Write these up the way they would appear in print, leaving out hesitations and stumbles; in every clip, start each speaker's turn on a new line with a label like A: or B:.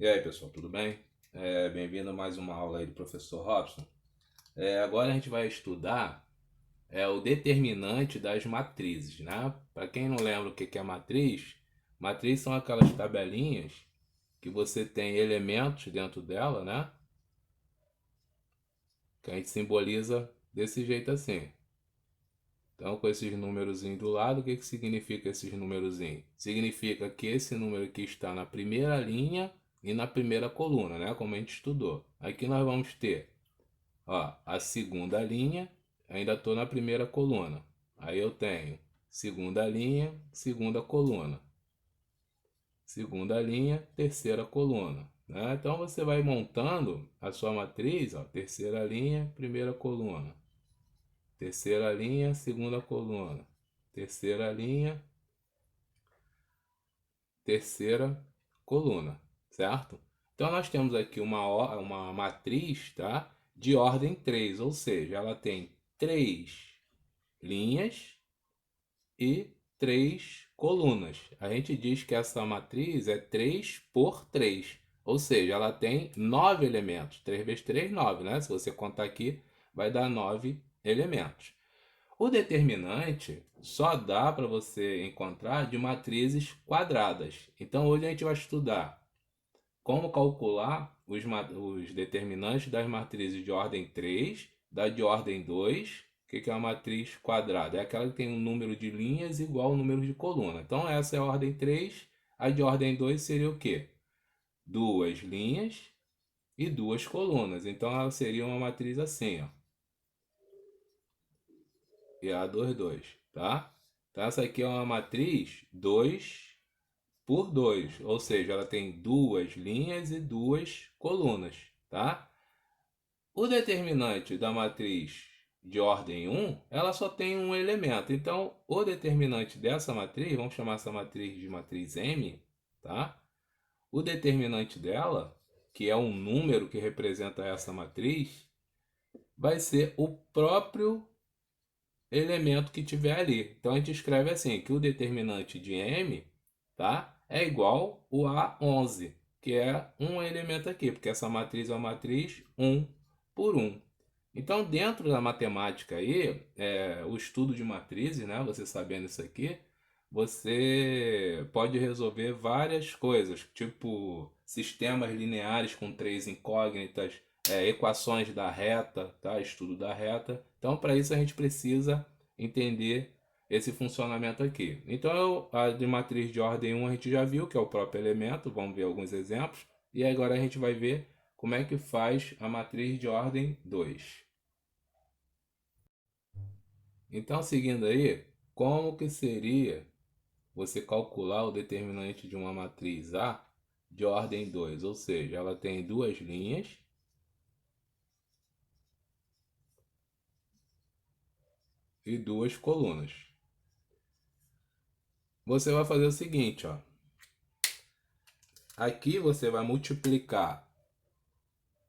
A: E aí, pessoal, tudo bem? Bem-vindo a mais uma aula aí do professor Robson. Agora a gente vai estudar o determinante das matrizes, né? Para quem não lembra o que é matriz, matriz são aquelas tabelinhas que você tem elementos dentro dela, né? Que a gente simboliza desse jeito assim. Então, com esses númerozinhos do lado, o que significa esses númerozinhos? Significa que esse número aqui está na primeira linha e na primeira coluna, né? Como a gente estudou. Aqui nós vamos ter, ó, a segunda linha, ainda estou na primeira coluna. Aí eu tenho segunda linha, segunda coluna. Segunda linha, terceira coluna. Né? Então você vai montando a sua matriz, ó, terceira linha, primeira coluna. Terceira linha, segunda coluna. Terceira linha, terceira coluna, certo? Então nós temos aqui uma matriz, tá? De ordem 3, ou seja, ela tem 3 linhas e 3 colunas. A gente diz que essa matriz é 3 por 3, ou seja, ela tem 9 elementos. 3 vezes 3, 9, né? Se você contar aqui, vai dar 9 elementos. O determinante só dá para você encontrar de matrizes quadradas. Então hoje a gente vai estudar como calcular os determinantes das matrizes de ordem 3, da de ordem 2. O que é uma matriz quadrada? É aquela que tem um número de linhas igual ao número de coluna. Então essa é a ordem 3. A de ordem 2 seria o quê? Duas linhas e duas colunas. Então ela seria uma matriz assim, ó. E a 2, 2, tá? Então essa aqui é uma matriz 2 por 2, ou seja, ela tem duas linhas e duas colunas, tá? O determinante da matriz de ordem 1, ela só tem um elemento. Então, o determinante dessa matriz, vamos chamar essa matriz de matriz M, tá? O determinante dela, que é um número que representa essa matriz, vai ser o próprio elemento que tiver ali. Então a gente escreve assim, que o determinante de M, tá? É igual o A11, que é um elemento aqui, porque essa matriz é uma matriz 1 por 1. Então, dentro da matemática aí, o estudo de matrizes, né? Você sabendo isso aqui, você pode resolver várias coisas, tipo sistemas lineares com três incógnitas, equações da reta, tá? Estudo da reta. Então, para isso a gente precisa entender esse funcionamento aqui. Então, a de matriz de ordem 1 a gente já viu que é o próprio elemento, vamos ver alguns exemplos. E agora a gente vai ver como é que faz a matriz de ordem 2. Então, seguindo aí, como que seria você calcular o determinante de uma matriz A de ordem 2? Ou seja, ela tem duas linhas e duas colunas. Você vai fazer o seguinte, ó. Aqui você vai multiplicar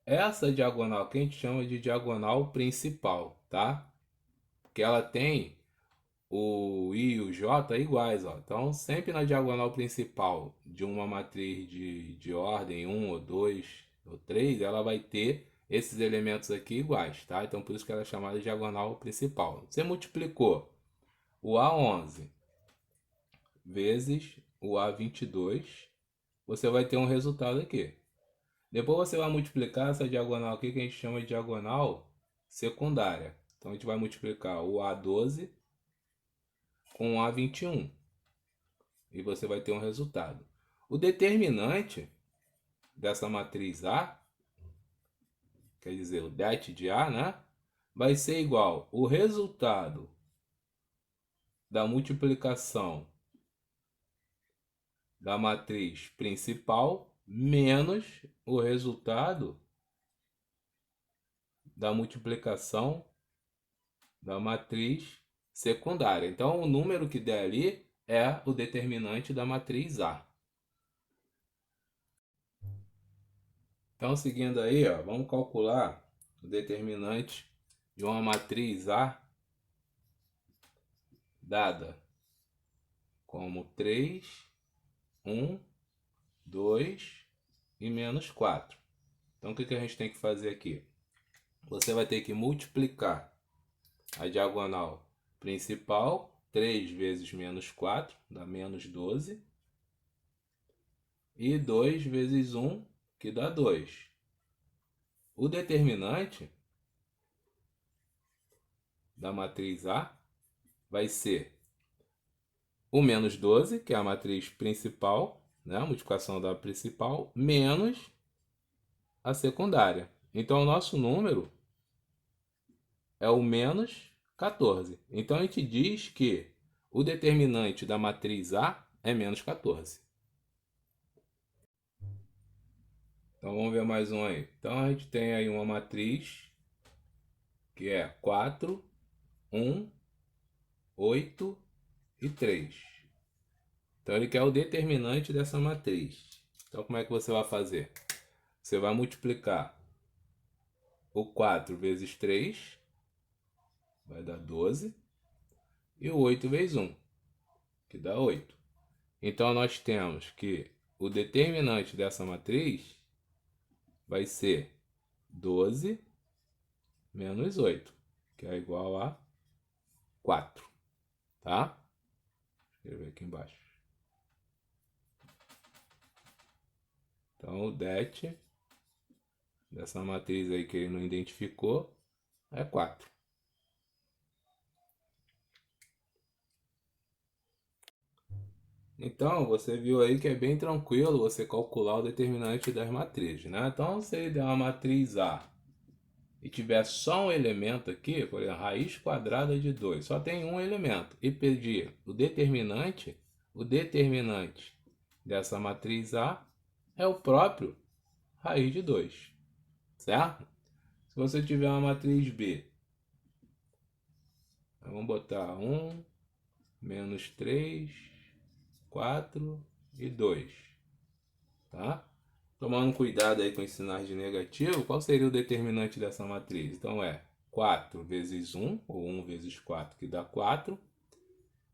A: essa diagonal que a gente chama de diagonal principal, tá? Porque ela tem o I e o J iguais, ó. Então, sempre na diagonal principal de uma matriz de ordem 1 ou 2 ou 3, ela vai ter esses elementos aqui iguais, tá? Então, por isso que ela é chamada de diagonal principal. Você multiplicou o A11 vezes o A22, você vai ter um resultado aqui. Depois você vai multiplicar essa diagonal aqui que a gente chama de diagonal secundária. Então a gente vai multiplicar o A12 com o A21 e você vai ter um resultado. O determinante dessa matriz A, quer dizer, o det de A, né, vai ser igual o resultado da multiplicação da matriz principal menos o resultado da multiplicação da matriz secundária. Então, o número que der ali é o determinante da matriz A. Então, seguindo aí, ó, vamos calcular o determinante de uma matriz A dada como 3, 1, 2 e menos 4. Então, o que a gente tem que fazer aqui? Você vai ter que multiplicar a diagonal principal, 3 vezes menos 4, dá menos 12. E 2 vezes 1, que dá 2. O determinante da matriz A vai ser o menos 12, que é a matriz principal, né? A multiplicação da principal, menos a secundária. Então, o nosso número é o menos 14. Então, a gente diz que o determinante da matriz A é menos 14. Então, vamos ver mais um aí. Então, a gente tem aí uma matriz que é 4, 1, 8 e 3. Então, ele quer o determinante dessa matriz. Então, como é que você vai fazer? Você vai multiplicar o 4 vezes 3, vai dar 12, e o 8 vezes 1, que dá 8. Então, nós temos que o determinante dessa matriz vai ser 12 menos 8, que é igual a 4, tá? Vou escrever aqui embaixo. Então, o det dessa matriz aí que ele não identificou é 4. Então, você viu aí que é bem tranquilo você calcular o determinante das matrizes, né? Então, se ele der uma matriz A e tiver só um elemento aqui, por exemplo, raiz quadrada de 2, só tem um elemento, e pedir o determinante dessa matriz A é o próprio raiz de 2, certo? Se você tiver uma matriz B, vamos botar 1, menos 3, 4 e 2, tá? Tomando cuidado aí com os sinais de negativo, qual seria o determinante dessa matriz? Então é 4 vezes 1, ou 1 vezes 4, que dá 4,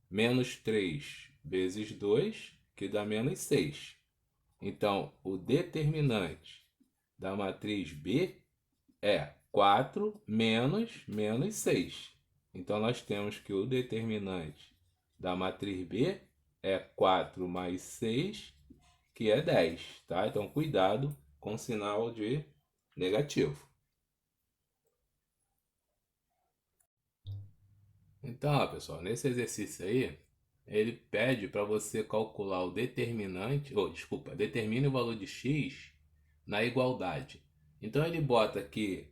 A: menos 3 vezes 2, que dá menos 6. Então, o determinante da matriz B é 4 menos 6. Então, nós temos que o determinante da matriz B é 4 mais 6, que é 10, tá? Então, cuidado com o sinal de negativo. Então, ó, pessoal, nesse exercício aí, ele pede para você calcular o determinante, ou desculpa, determine o valor de x na igualdade. Então, ele bota aqui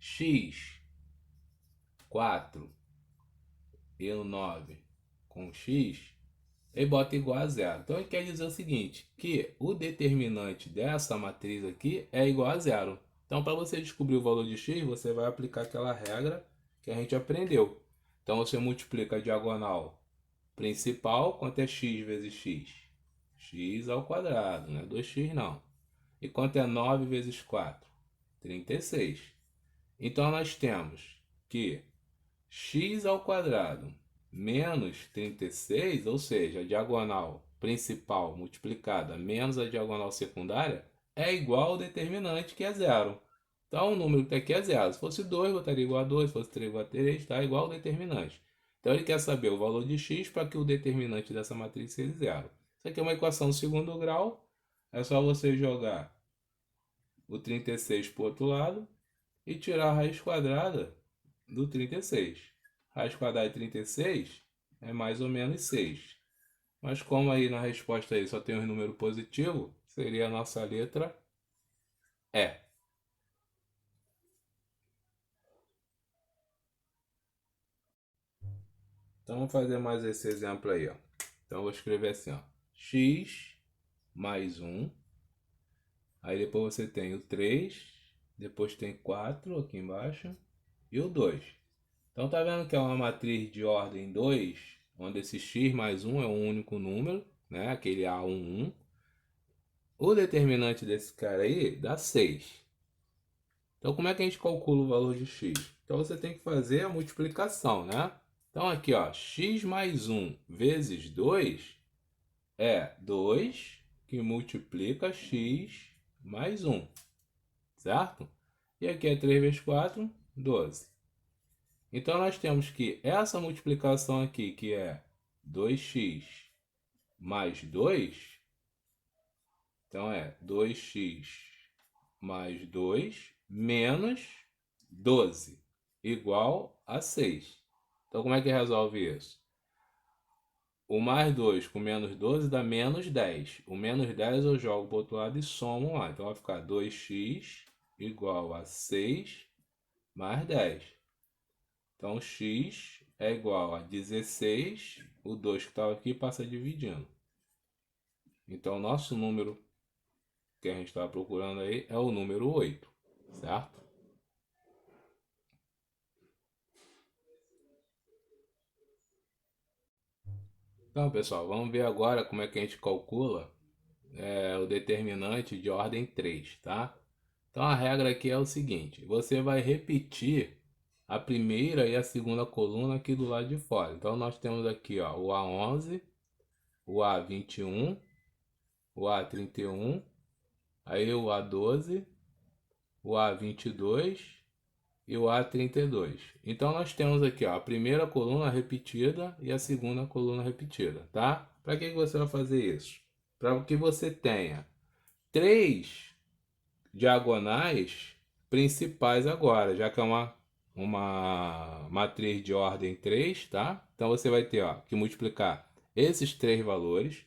A: x, 4 e o 9 com x, ele bota igual a zero. Então, ele quer dizer o seguinte, que o determinante dessa matriz aqui é igual a zero. Então, para você descobrir o valor de x, você vai aplicar aquela regra que a gente aprendeu. Então, você multiplica a diagonal principal, quanto é x vezes x? X ao quadrado, não é 2x não. E quanto é 9 vezes 4? 36. Então, nós temos que x ao quadrado menos 36, ou seja, a diagonal principal multiplicada menos a diagonal secundária, é igual ao determinante, que é zero. Então, o número que está aqui é zero. Se fosse 2, botaria igual a 2. Se fosse 3, igual a 3, está igual ao determinante. Então, ele quer saber o valor de x para que o determinante dessa matriz seja zero. Isso aqui é uma equação de segundo grau. É só você jogar o 36 para o outro lado e tirar a raiz quadrada do 36. Raiz quadrada de 36 é mais ou menos 6. Mas como aí na resposta aí só tem um número positivo, seria a nossa letra E. Então vamos fazer mais esse exemplo aí, ó. Então eu vou escrever assim, ó, x mais 1. Aí depois você tem o 3, depois tem 4 aqui embaixo e o 2. Então tá vendo que é uma matriz de ordem 2, onde esse x mais 1 é um único número, né? Aquele A11. O determinante desse cara aí dá 6. Então como é que a gente calcula o valor de x? Então você tem que fazer a multiplicação, né? Então aqui, ó, x mais 1 vezes 2 é 2 que multiplica x mais 1, certo? E aqui é 3 vezes 4, 12. Então, nós temos que essa multiplicação aqui, que é 2x mais 2, então é 2x mais 2 menos 12, igual a 6. Então, como é que resolve isso? O mais 2 com menos 12 dá menos 10. O menos 10 eu jogo para o outro lado e somo lá. Então vai ficar 2x igual a 6 mais 10. Então x é igual a 16. O 2 que estava aqui passa dividindo. Então nosso número que a gente está procurando aí é o número 8, certo? Então, pessoal, vamos ver agora como é que a gente calcula o determinante de ordem 3, tá? Então a regra aqui é o seguinte: você vai repetir a primeira e a segunda coluna aqui do lado de fora. Então nós temos aqui, ó, o A11, o A21, o A31, aí o A12, o A22 e o A32. Então nós temos aqui, ó, a primeira coluna repetida e a segunda coluna repetida, tá? Para que você vai fazer isso? Para que você tenha 3 diagonais principais agora, já que é uma matriz de ordem 3, tá? Então você vai ter, ó, que multiplicar esses 3 valores,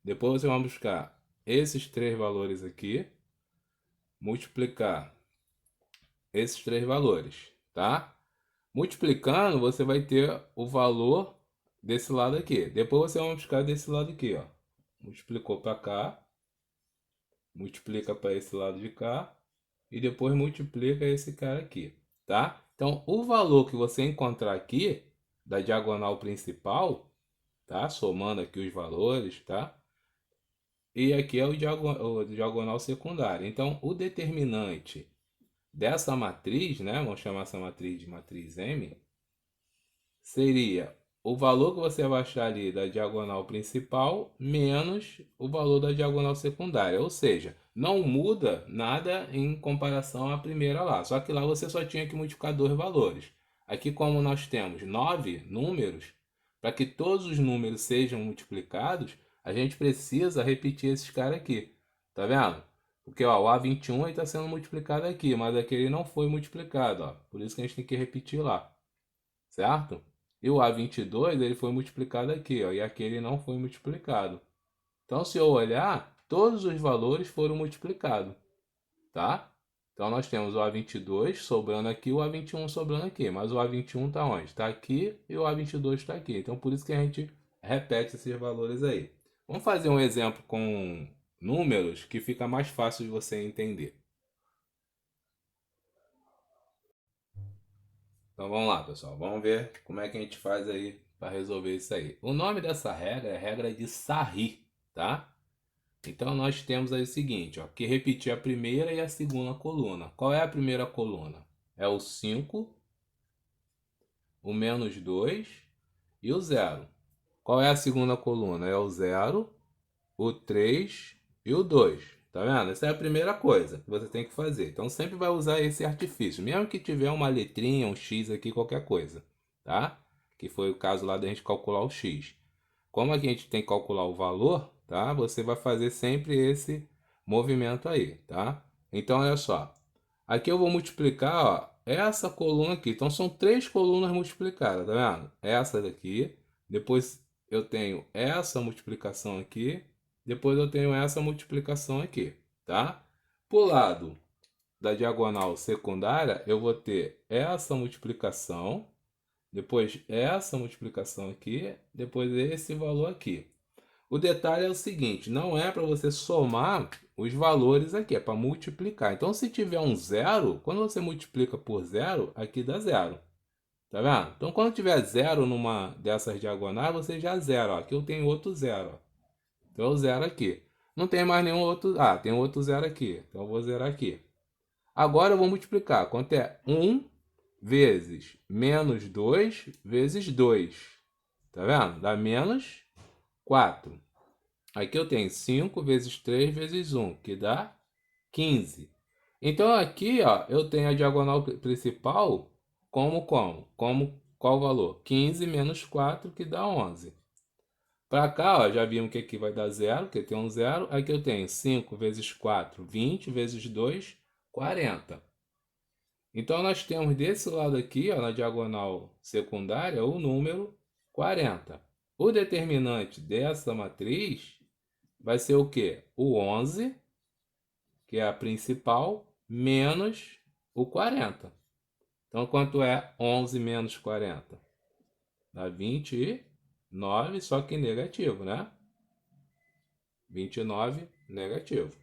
A: depois você vai buscar esses 3 valores aqui, multiplicar esses 3 valores, tá? Multiplicando, você vai ter o valor desse lado aqui. Depois você vai multiplicar desse lado aqui, ó. Multiplicou para cá, multiplica para esse lado de cá e depois multiplica esse cara aqui, tá? Então, o valor que você encontrar aqui da diagonal principal, tá? Somando aqui os valores, tá? E aqui é o diagonal secundário. Então, o determinante dessa matriz, né? Vamos chamar essa matriz de matriz M, seria o valor que você vai achar ali da diagonal principal menos o valor da diagonal secundária. Ou seja, não muda nada em comparação à primeira lá. Só que lá você só tinha que multiplicar dois valores. Aqui, como nós temos 9 números, para que todos os números sejam multiplicados, a gente precisa repetir esses caras aqui. Tá vendo? Porque ó, o A21 está sendo multiplicado aqui, mas aquele não foi multiplicado. Ó. Por isso que a gente tem que repetir lá. Certo? E o A22 ele foi multiplicado aqui, ó, e aquele não foi multiplicado. Então, se eu olhar, todos os valores foram multiplicados, tá? Então, nós temos o A22 sobrando aqui, o A21 sobrando aqui. Mas o A21 está onde? Está aqui e o A22 está aqui. Então, por isso que a gente repete esses valores aí. Vamos fazer um exemplo com números que fica mais fácil de você entender. Então vamos lá, pessoal. Vamos ver como é que a gente faz aí para resolver isso aí. O nome dessa regra é regra de Sarri, tá? Então nós temos aí o seguinte, ó, que repetir a primeira e a segunda coluna. Qual é a primeira coluna? É o 5, o menos 2 e o 0. Qual é a segunda coluna? É o 0, o 3 e o 2. Tá vendo? Essa é a primeira coisa que você tem que fazer. Então sempre vai usar esse artifício, mesmo que tiver uma letrinha, um X aqui, qualquer coisa, tá? Que foi o caso lá da gente calcular o X. Como aqui a gente tem que calcular o valor, tá? Você vai fazer sempre esse movimento aí, tá? Então olha só. Aqui eu vou multiplicar, ó, essa coluna aqui. Então são 3 colunas multiplicadas, tá vendo? Essa daqui, depois eu tenho essa multiplicação aqui, depois eu tenho essa multiplicação aqui, tá? Por lado da diagonal secundária, eu vou ter essa multiplicação, depois essa multiplicação aqui, depois esse valor aqui. O detalhe é o seguinte, não é para você somar os valores aqui, é para multiplicar. Então, se tiver um zero, quando você multiplica por zero, aqui dá zero. Tá vendo? Então, quando tiver zero numa dessas diagonais, você já zera. Ó. Aqui eu tenho outro zero. Ó. Então, eu zero aqui. Não tem mais nenhum outro... Ah, tem outro zero aqui. Então, eu vou zerar aqui. Agora, eu vou multiplicar. Quanto é? 1 vezes menos 2 vezes 2. Tá vendo? Dá menos 4. Aqui eu tenho 5 vezes 3 vezes 1, que dá 15. Então aqui, ó, eu tenho a diagonal principal como? Como qual valor? 15 menos 4, que dá 11. Para cá, ó, já vimos que aqui vai dar 0, que tem um 0. Aqui eu tenho 5 vezes 4, 20, vezes 2, 40. Então, nós temos desse lado aqui, ó, na diagonal secundária, o número 40. O determinante dessa matriz vai ser o quê? O 11, que é a principal, menos o 40. Então, quanto é 11 menos 40? Dá 29, só que negativo, né? 29 negativo.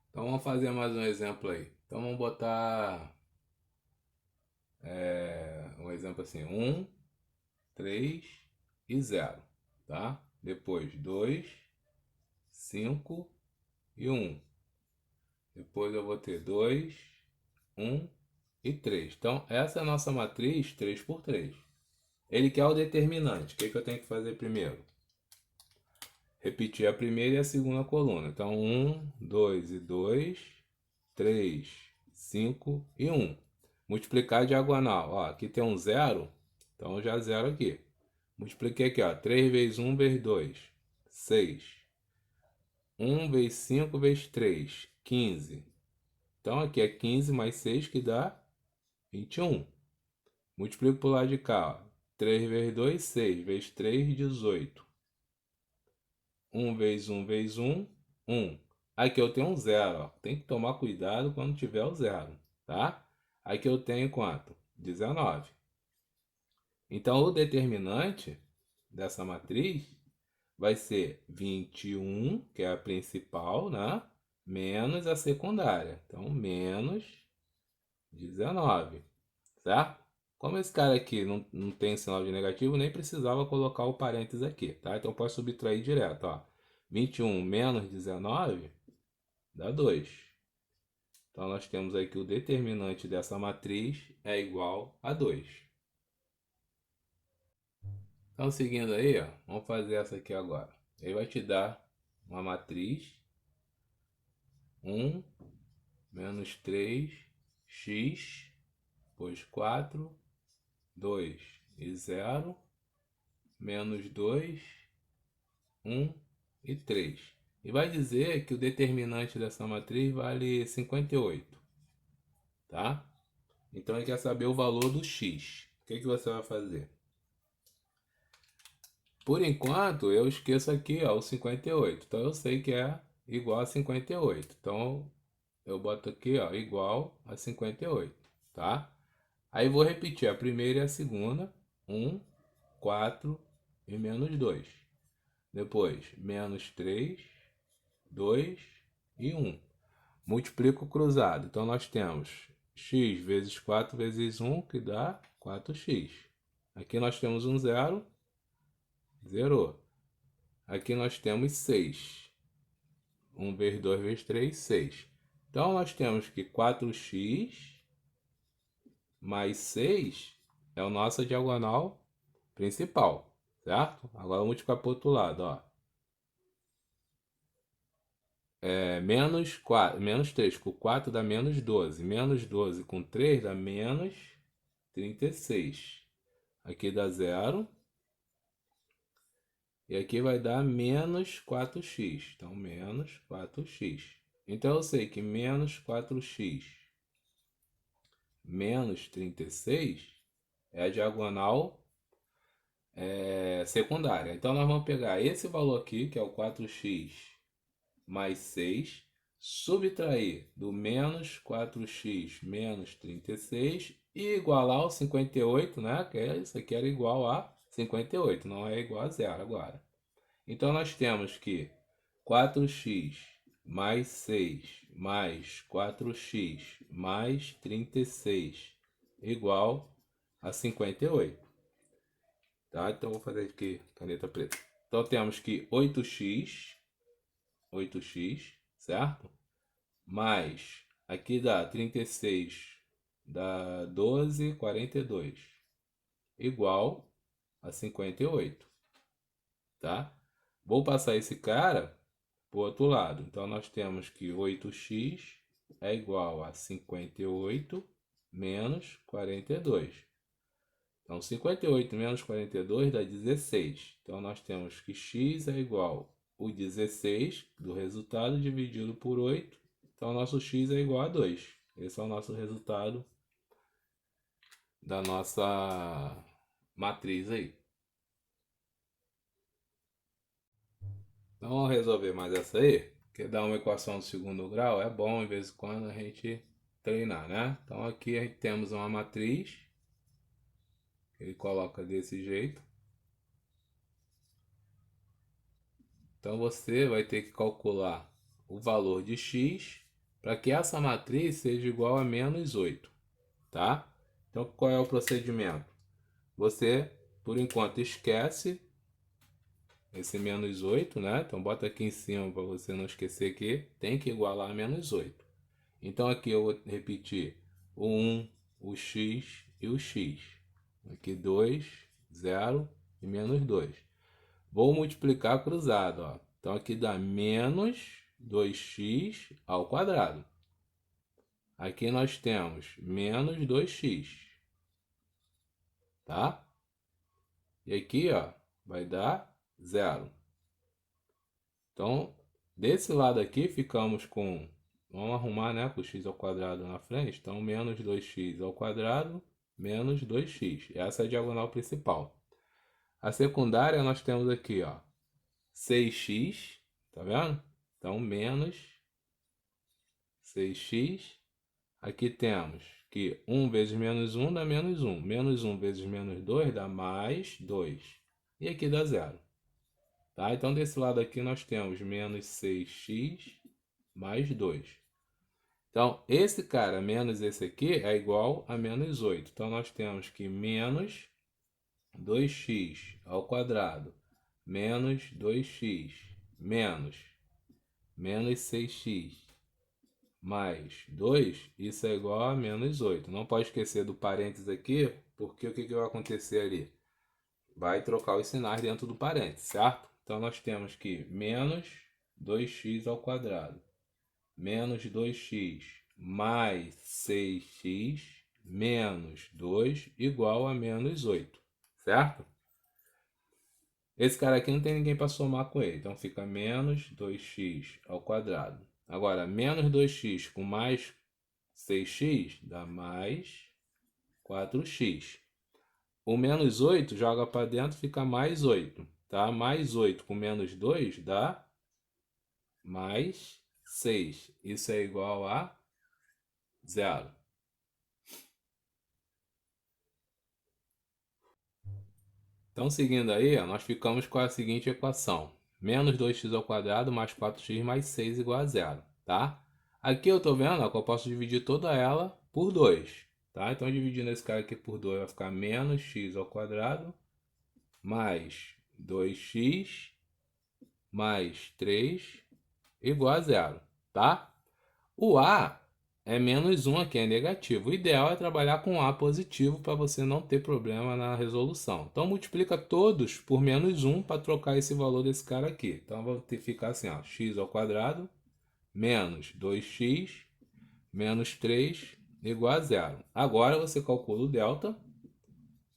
A: Então, vamos fazer mais um exemplo aí. Então, vamos botar um exemplo assim: 1, 3 e 0, tá? Depois 2, 5 e 1. Depois eu vou ter 2, 1 e 3. Então, essa é a nossa matriz 3 por 3. Ele quer o determinante. O que eu tenho que fazer primeiro? Repetir a primeira e a segunda coluna. Então, 1, 2 e 2, 3, 5 e 1. Multiplicar a diagonal. Ó, aqui tem um 0, então já 0 aqui. Multipliquei aqui, ó, 3 vezes 1 vezes 2, 6. 1 vezes 5 vezes 3, 15. Então aqui é 15 mais 6, que dá 21. Multiplico para o lado de cá, ó. 3 vezes 2, 6. Vezes 3, 18. 1 vezes 1 vezes 1, 1. Aqui eu tenho um 0, ó. Tem que tomar cuidado quando tiver o 0, tá? Aqui eu tenho quanto? 19. Então o determinante dessa matriz vai ser 21, que é a principal, né? Menos a secundária. Então, menos 19, certo? Como esse cara aqui não tem sinal de negativo, nem precisava colocar o parênteses aqui, tá? Então, pode subtrair direto, ó. 21 menos 19 dá 2. Então, nós temos aí que o determinante dessa matriz é igual a 2. Então, seguindo aí, ó, vamos fazer essa aqui agora. Ele vai te dar uma matriz 1 menos 3, x, depois 4, 2 e 0, menos 2, 1 e 3. E vai dizer que o determinante dessa matriz vale 58, tá? Então ele quer saber o valor do x. O que você vai fazer? Por enquanto, eu esqueço aqui, ó, o 58. Então eu sei que é igual a 58. Então eu boto aqui, ó, igual a 58, tá? Aí vou repetir a primeira e a segunda. 1, 4 e menos 2. Depois, menos 3, 2 e 1. Multiplico cruzado. Então, nós temos x vezes 4 vezes 1, que dá 4x. Aqui nós temos um 0, zerou. Aqui nós temos 6. 1 vezes 2 vezes 3, 6. Então, nós temos que 4x mais 6 é a nossa diagonal principal, certo? Agora vamos multiplicar para o outro lado, ó. Menos 4, menos 3 com 4 dá menos 12. Menos 12 com 3 dá menos 36. Aqui dá 0. E aqui vai dar menos 4x. Então, menos 4x. Então, eu sei que menos 4x menos 36 é a diagonal secundária. Então, nós vamos pegar esse valor aqui, que é o 4x mais 6, subtrair do menos 4x menos 36 e igualar ao 58, né? Que isso aqui era igual a 58, não é igual a zero agora. Então, nós temos que 4x mais 6 mais 4x mais 36 igual a 58. Tá? Então, vou fazer aqui caneta preta. Então, temos que 8x, certo? Mais, aqui dá 36, dá 12, 42, igual a 58, tá? Vou passar esse cara para o outro lado. Então, nós temos que 8x é igual a 58 menos 42. Então, 58 menos 42 dá 16. Então, nós temos que x é igual o 16 do resultado dividido por 8. Então, nosso x é igual a 2. Esse é o nosso resultado da nossa matriz aí. Então, vamos resolver mais essa aí. Porque dar uma equação do segundo grau é bom, de vez em quando, a gente treinar, né? Então, aqui a gente temos uma matriz. Ele coloca desse jeito. Então, você vai ter que calcular o valor de x para que essa matriz seja igual a menos 8, tá? Então, qual é o procedimento? Você, por enquanto, esquece esse menos 8, né? Então, bota aqui em cima para você não esquecer que tem que igualar a menos 8. Então, aqui eu vou repetir o 1, o x e o x. Aqui 2, 0 e menos 2. Vou multiplicar cruzado, ó. Então, aqui dá menos 2x ao quadrado. Aqui nós temos menos 2x, tá? E aqui, ó, vai dar 0. Então, desse lado aqui ficamos com, vamos arrumar, né, com o x ao quadrado na frente. Então, menos 2x ao quadrado, menos 2x. Essa é a diagonal principal. A secundária nós temos aqui, ó, 6x, tá vendo? Então, menos 6x. Aqui temos que 1 vezes menos 1 dá menos 1. Menos 1 vezes menos 2 dá mais 2. E aqui dá 0. Tá? Então, desse lado aqui nós temos menos 6x mais 2. Então, esse cara menos esse aqui é igual a menos 8. Então, nós temos que menos 2x ao quadrado menos 2x menos 6x mais 2, isso é igual a menos 8. Não pode esquecer do parênteses aqui, porque o que vai acontecer ali? Vai trocar os sinais dentro do parênteses, certo? Então, nós temos que menos 2x ao quadrado menos 2x mais 6x menos 2 igual a menos 8, certo? Esse cara aqui não tem ninguém para somar com ele, então fica menos 2x ao quadrado. Agora, menos 2x com mais 6x dá mais 4x. O menos 8 joga para dentro, fica mais 8, tá? Mais 8 com menos 2 dá mais 6. Isso é igual a 0. Então, seguindo aí, ó, nós ficamos com a seguinte equação. Menos 2x ao quadrado mais 4x mais 6 igual a 0, tá? Aqui eu estou vendo ó, que eu posso dividir toda ela por 2, tá? Então, dividindo esse cara aqui por 2 vai ficar menos x ao quadrado mais 2x mais 3 igual a 0, tá? O A é menos 1 aqui, é negativo. O ideal é trabalhar com A positivo para você não ter problema na resolução. Então, multiplica todos por menos 1 para trocar esse valor desse cara aqui. Então, vou ter que ficar assim, ó, x ao quadrado menos 2x menos 3 igual a 0. Agora, você calcula o delta,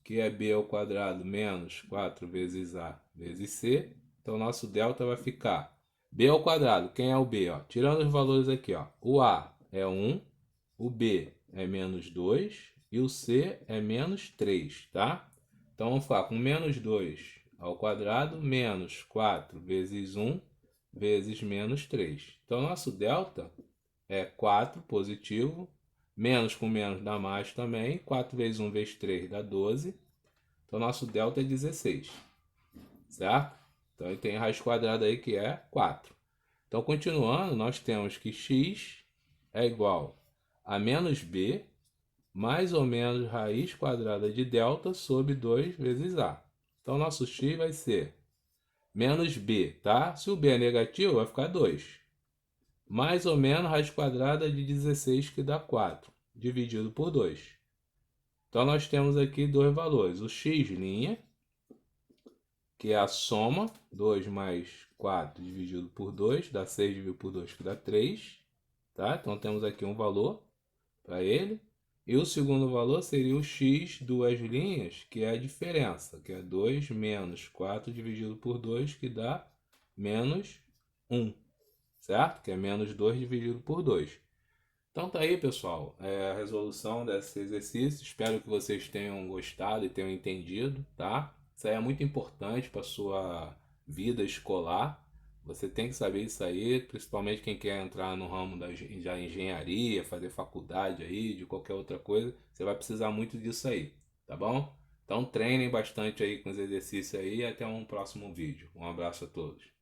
A: que é b ao quadrado menos 4 vezes a vezes c. Então, nosso delta vai ficar b ao quadrado. Quem é o b? Ó? Tirando os valores aqui, ó. O a é 1, o b é menos 2 e o c é menos 3, tá? Então, vamos ficar com menos 2 ao quadrado menos 4 vezes 1 vezes menos 3. Então, nosso delta é 4 positivo, menos com menos dá mais também, 4 vezes 1 vezes 3 dá 12. Então, nosso delta é 16, certo? Então, ele tem a raiz quadrada aí que é 4. Então, continuando, nós temos que x é igual a menos b mais ou menos raiz quadrada de delta sobre 2 vezes a. Então, nosso x vai ser menos b, tá? Se o b é negativo, vai ficar 2. Mais ou menos raiz quadrada de 16, que dá 4, dividido por 2. Então, nós temos aqui dois valores. O x', que é a soma, 2 mais 4 dividido por 2, dá 6 dividido por 2, que dá 3, tá? Então temos aqui um valor para ele. E o segundo valor seria o x duas linhas, que é a diferença, que é 2 menos 4 dividido por 2, que dá menos 1, certo? Que é menos 2 dividido por 2. Então tá aí, pessoal, a resolução desse exercício. Espero que vocês tenham gostado e tenham entendido, tá? Isso aí é muito importante para sua vida escolar. Você tem que saber isso aí, principalmente quem quer entrar no ramo da engenharia, fazer faculdade aí, de qualquer outra coisa. Você vai precisar muito disso aí, tá bom? Então treinem bastante aí com os exercícios aí e até um próximo vídeo. Um abraço a todos.